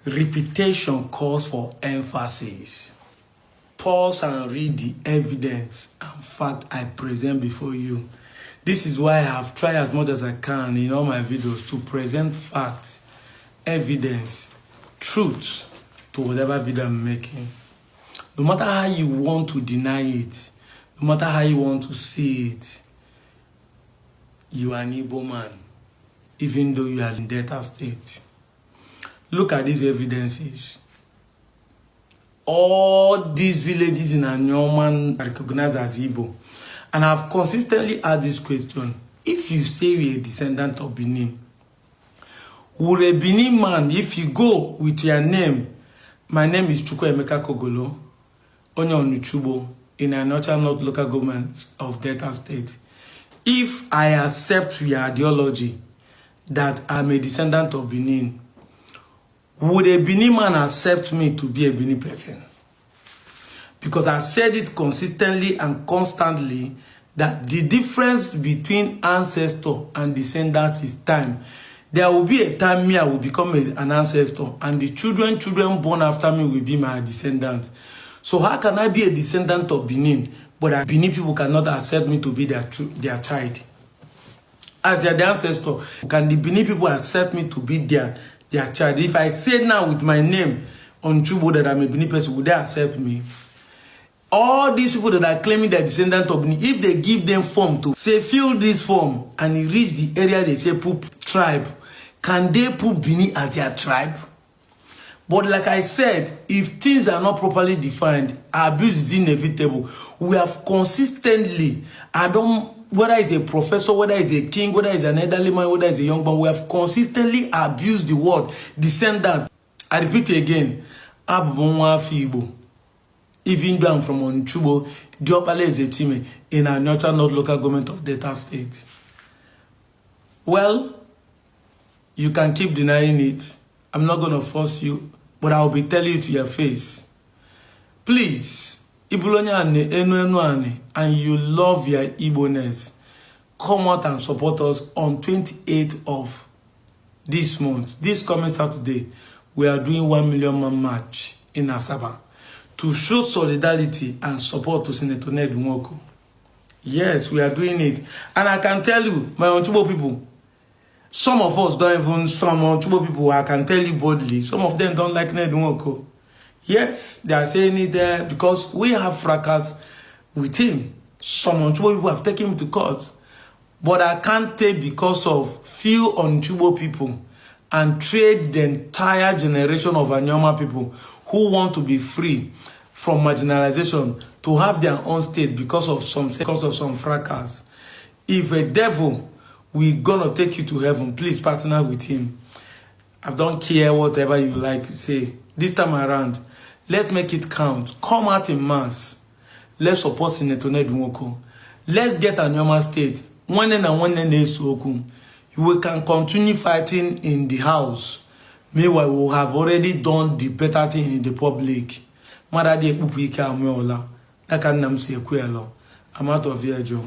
Repetition calls for emphasis. Pause and read the evidence and fact I present before you. This is why I have tried as much as I can in all my videos to present facts, evidence, truth to whatever video I'm making. No matter how you want to deny it, no matter how you want to see it, you are an Igbo man, even though you are in Delta State. Look at these evidences. All these villages in Anyoman are recognized as Igbo. And I've consistently asked this question. If you say you're a descendant of Benin, would a Benin man, if you go with your name, my name is Chukwuemeka Kogolo, Onyon Nuchubo, in a North local government of Delta State, if I accept your ideology that I'm a descendant of Benin, would a Benin man accept me to be a Benin person? Because I said it consistently and constantly that the difference between ancestor and descendants is time. There will be a time me I will become an ancestor, and the children born after me will be my descendants. So how can I be a descendant of Benin, but Benin people cannot accept me to be their child? As their ancestor, can the Benin people accept me to be their child? If I say now with my name on Chubo that I'm a Benin person, would they accept me? All these people that are claiming they're descendant of Benin, if they give them form to say fill this form and it reach the area they say put tribe, can they put Benin as their tribe? But like I said, if things are not properly defined, abuse is inevitable. We have consistently, whether it's a professor, whether it's a king, whether it's an elderly man, whether it's a young man, we have consistently abused the word descendant. I repeat again, Abunwa Fibo. Even though I'm from Onchubo, Diopale is a team in a North local government of Delta State. Well, you can keep denying it. I'm not going to force you, but I'll be telling you to your face. Please, and you love your Igbo-ness, come out and support us on 28th of this month. This coming Saturday, we are doing 1 million man march in Asaba to show solidarity and support to Senator Ndigbo. Yes, we are doing it. And I can tell you, my Onchubo people, some of us don't even, some Onchubo people, I can tell you boldly, some of them don't like Ndigbo. Yes, they are saying it there because we have fracas with him. Some Onchubo people have taken him to court. But I can't take because of few Onchubo people and trade the entire generation of Anyoma people who want to be free from marginalization to have their own state because of some fracas. If a devil, we're gonna take you to heaven, please partner with him. I don't care whatever you like to say. This time around, let's make it count. Come out in mass. Let's support Senator Ndigbo. Let's get Anyoma state. We can continue fighting in the house. Meanwhile, we have already done the better thing in the public. I'm out of here, Joe.